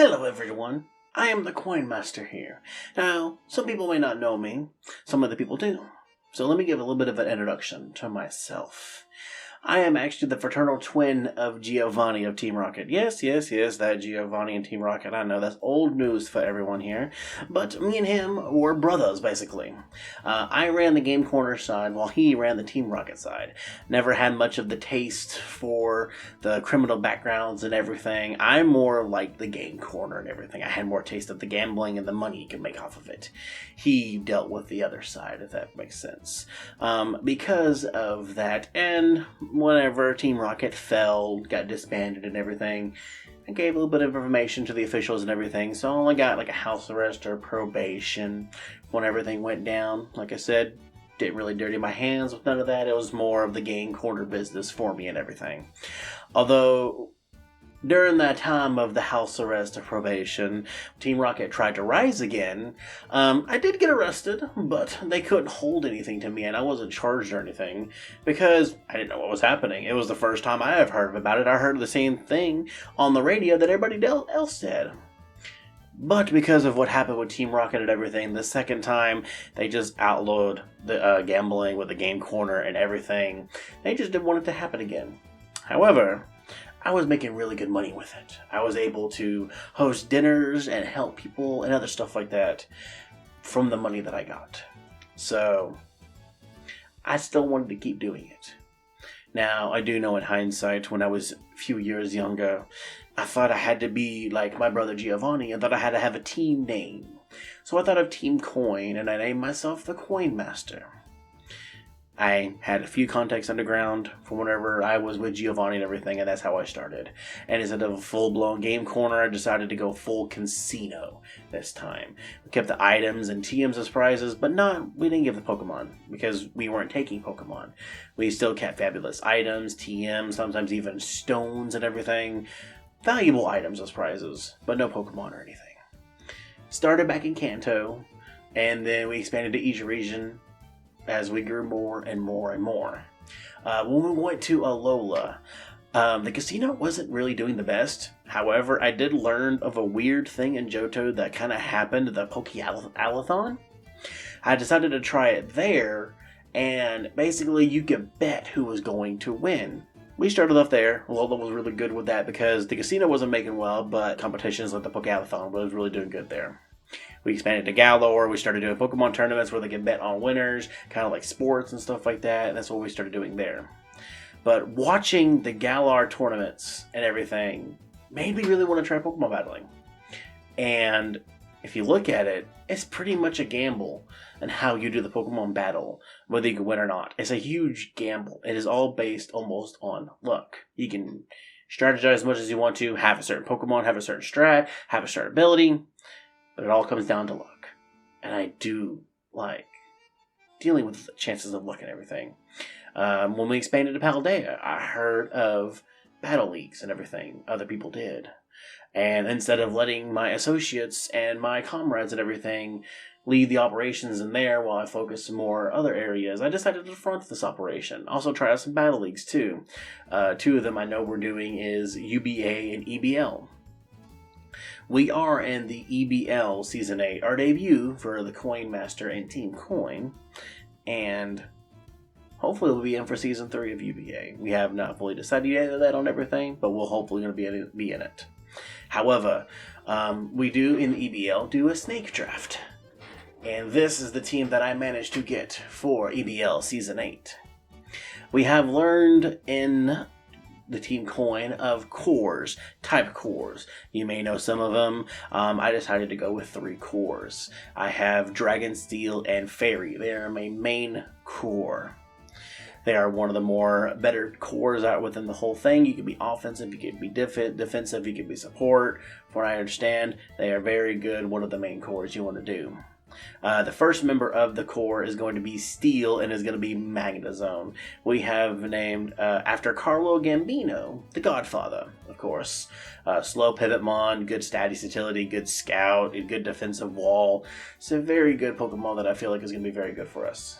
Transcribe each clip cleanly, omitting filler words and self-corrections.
Hello everyone, I am the Coin Master here. Now, some people may not know me, some other people do. So let me give a little bit of an introduction to myself. I am actually the fraternal twin of Giovanni of Team Rocket. Yes, that Giovanni and Team Rocket. I know that's old news for everyone here. But me and him were brothers, basically. I ran the Game Corner side while he ran the Team Rocket side. Never had much of the taste for the criminal backgrounds and everything. I'm more like the Game Corner and everything. I had more taste of the gambling and the money you can make off of it. He dealt with the other side, if that makes sense. Because of that, and whenever Team Rocket fell, got disbanded and everything, I gave a little bit of information to the officials and everything, so I only got like a house arrest or probation when everything went down. Like I said, didn't really dirty my hands with none of that. It was more of the Game Corner business for me and everything. Although, during that time of the house arrest or probation, Team Rocket tried to rise again. I did get arrested, but they couldn't hold anything to me, and I wasn't charged or anything, because I didn't know what was happening. It was the first time I ever heard about it. I heard the same thing on the radio that everybody else did. But because of what happened with Team Rocket and everything, the second time they just outlawed the gambling with the Game Corner and everything. They just didn't want it to happen again. However, I was making really good money with it. I was able to host dinners and help people and other stuff like that from the money that I got. So, I still wanted to keep doing it. Now, I do know in hindsight, when I was a few years younger, I thought I had to be like my brother Giovanni. I thought I had to have a team name. So I thought of Team Coin, and I named myself the Coin Master. I had a few contacts underground from whenever I was with Giovanni and everything, and that's how I started. And instead of a full-blown Game Corner, I decided to go full casino this time. We kept the items and TMs as prizes, but we didn't give the Pokemon, because we weren't taking Pokemon. We still kept fabulous items, TMs, sometimes even stones and everything. Valuable items as prizes, but no Pokemon or anything. Started back in Kanto, and then we expanded to each region as we grew more and more and more. When we went to Alola, the casino wasn't really doing the best. However, I did learn of a weird thing in Johto that kind of happened, the Poke-Alathon. I decided to try it there, and basically you could bet who was going to win. We started off there. Alola was really good with that because the casino wasn't making well, but competitions like the Poke-Alathon was really doing good there. We expanded to Galar. We started doing Pokemon tournaments where they can bet on winners, kind of like sports and stuff like that. And that's what we started doing there. But watching the Galar tournaments and everything made me really want to try Pokemon battling. And if you look at it, it's pretty much a gamble on how you do the Pokemon battle, whether you can win or not. It's a huge gamble. It is all based almost on luck. You can strategize as much as you want to, have a certain Pokemon, have a certain strat, have a certain ability. But it all comes down to luck. And I do like dealing with the chances of luck and everything. When we expanded to Paldea, I heard of battle leagues and everything other people did. And instead of letting my associates and my comrades and everything lead the operations in there while I focus more other areas, I decided to front this operation. Also try out some battle leagues too. Two of them I know we're doing is UBA and EBL. We are in the EBL Season 8, our debut for the Coin Master and Team Coin, and hopefully we'll be in for Season 3 of UBA. We have not fully decided yet that on everything, but we'll hopefully going to be in it. However, we do in the EBL do a snake draft, and this is the team that I managed to get for EBL Season 8. We have learned in the Team Coin of cores, type cores. You may know some of them. I decided to go with 3 cores. I have Dragon, Steel, and Fairy. They are my main core. They are one of the more better cores out within the whole thing. You can be offensive, you can be defensive, you can be support. From what I understand, they are very good. One of the main cores you want to do. The first member of the core is going to be Steel and is going to be Magnezone. We have named after Carlo Gambino, the Godfather, of course. Slow Pivotmon, good status utility, good scout, a good defensive wall. It's a very good Pokemon that I feel like is going to be very good for us.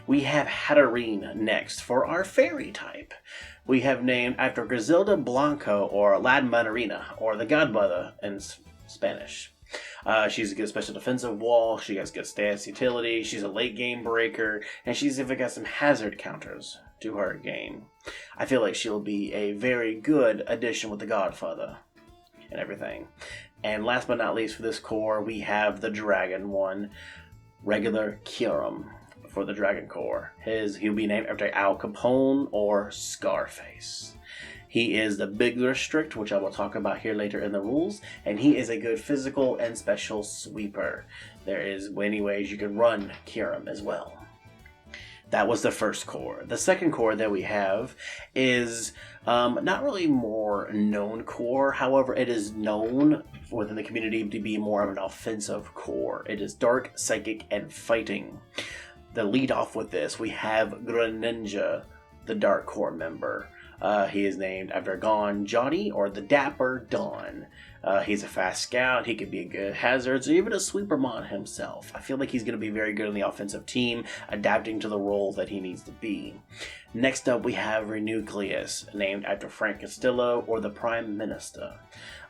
We have Hatterene next for our Fairy type. We have named after Griselda Blanco or Lad Manarina, or the Godmother in Spanish. She's a good special defensive wall. She has good stats utility. She's a late game breaker, and she's even got some hazard counters to her game. I feel like she'll be a very good addition with the Godfather and everything. And last but not least for this core, we have the Dragon one, regular Kiram for the Dragon core. He'll be named after Al Capone or Scarface. He is the big restrict, which I will talk about here later in the rules, and he is a good physical and special sweeper. There is many ways you can run Kiram as well. That was the first core. The second core that we have is not really more known core. However, it is known within the community to be more of an offensive core. It is dark, psychic, and fighting. The lead off with this, we have Greninja, the dark core member. He is named after Gon Jotty, or the Dapper Dawn. He's a fast scout. He could be a good hazards, or even a sweeper mon himself. I feel like he's going to be very good on the offensive team, adapting to the role that he needs to be. Next up, we have Renucleus, named after Frank Castillo, or the Prime Minister.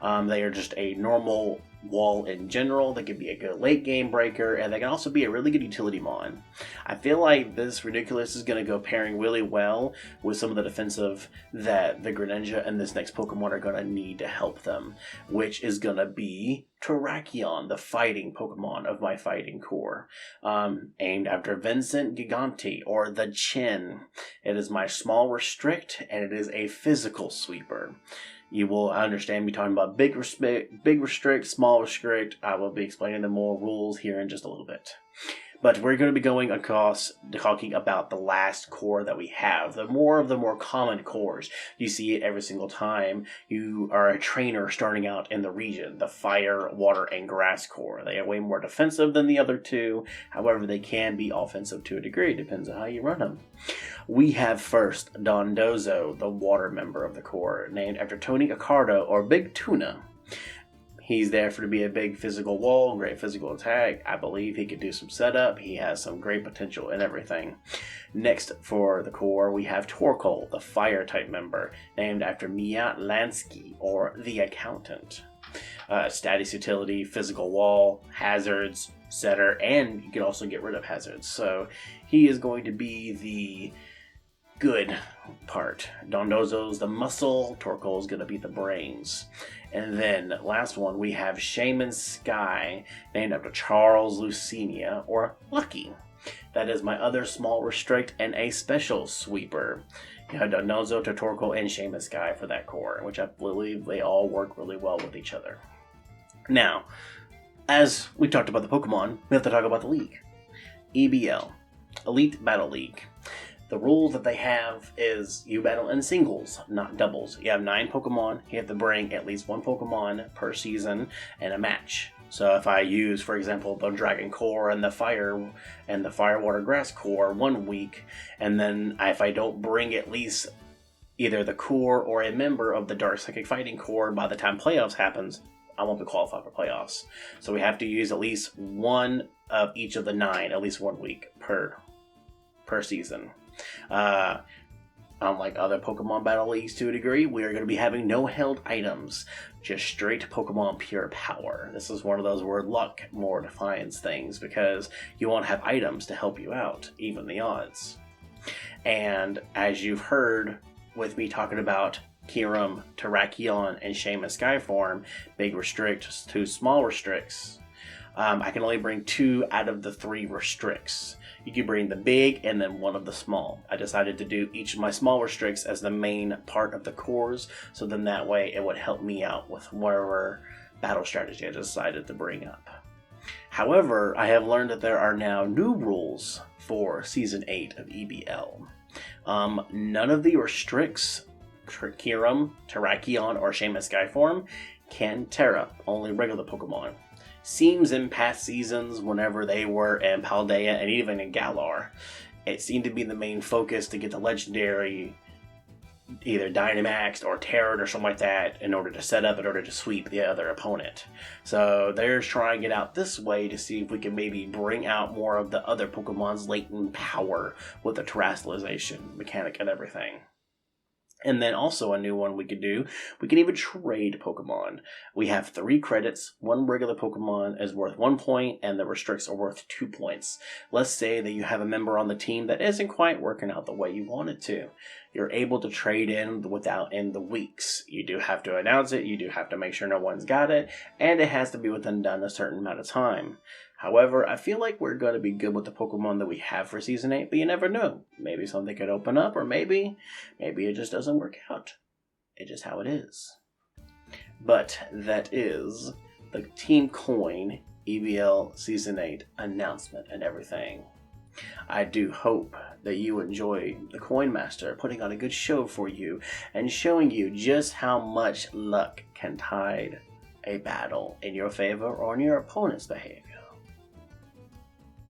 They are just a normal wall in general. They can be a good late game breaker, and they can also be a really good utility mon. I feel like this Renucleus is going to go pairing really well with some of the defensive that the Greninja and this next Pokemon are going to need to help them, which is going to be Terrakion, the fighting Pokemon of my fighting core, aimed after Vincent Gigante, or the Chin. It is my small restrict, and it is a physical sweeper. You will understand me talking about big restrict, small restrict. I will be explaining the more rules here in just a little bit. But we're going to be going across talking about the last core that we have. The more common cores. You see it every single time you are a trainer starting out in the region. The fire, water, and grass core. They are way more defensive than the other two. However, they can be offensive to a degree. Depends on how you run them. We have first Dondozo, the water member of the core, named after Tony Accardo, or Big Tuna. He's there to be a big physical wall, great physical attack. I believe he could do some setup. He has some great potential and everything. Next for the core, we have Torkoal, the fire type member, named after Mia Lansky, or the Accountant. Status utility, physical wall, hazards, setter, and you can also get rid of hazards. So he is going to be the good part. Dondozo's the muscle, Torkoal's going to be the brains. And then last one, we have Shaman Sky, named after Charles Lucenia, or Lucky. That is my other small restrict and a special sweeper. You have Dondozo, Torkoal, and Shaman Sky for that core, which I believe they all work really well with each other. Now, as we talked about the Pokemon, we have to talk about the league. EBL, Elite Battle League. The rule that they have is you battle in singles, not doubles. You have 9 Pokemon. You have to bring at least 1 Pokemon per season in a match. So if I use, for example, the Dragon Core and the Fire Water Grass Core 1 week, and then if I don't bring at least either the core or a member of the Dark Psychic Fighting Core by the time playoffs happens, I won't be qualified for playoffs. So we have to use at least 1 of each of the 9, at least 1 week per season. Unlike other Pokemon Battle Leagues to a degree, we are going to be having no held items, just straight Pokemon pure power. This is one of those where luck more defines things, because you won't have items to help you out, even the odds. And as you've heard with me talking about Kiram, Terrakion, and Shaman Skyform, big restricts to small restricts, I can only bring 2 out of the 3 restricts. You can bring the big and then 1 of the small. I decided to do each of my small restricts as the main part of the cores, so then that way it would help me out with whatever battle strategy I decided to bring up. However, I have learned that there are now new rules for Season 8 of EBL. None of the restricts, Kiram, Terrakion, or Shaman Skyform, can Terra, only regular Pokemon. Seems in past seasons, whenever they were in Paldea and even in Galar, it seemed to be the main focus to get the legendary either Dynamaxed or Terrored or something like that in order to set up, in order to sweep the other opponent. So they're trying it out this way to see if we can maybe bring out more of the other Pokemon's latent power with the terrestrialization mechanic and everything. And then also a new one we could do, we can even trade Pokemon. We have 3 credits. One regular Pokemon is worth 1 point, and the restricts are worth 2 points. Let's say that you have a member on the team that isn't quite working out the way you want it to. You're able to trade in the weeks. You do have to announce it, you do have to make sure no one's got it, and it has to be within a certain amount of time. However, I feel like we're going to be good with the Pokemon that we have for Season 8, but you never know. Maybe something could open up, or maybe it just doesn't work out. It's just how it is. But that is the Team Coin EBL Season 8 announcement and everything. I do hope that you enjoy the Coin Master putting on a good show for you and showing you just how much luck can tide a battle in your favor or in your opponent's behavior.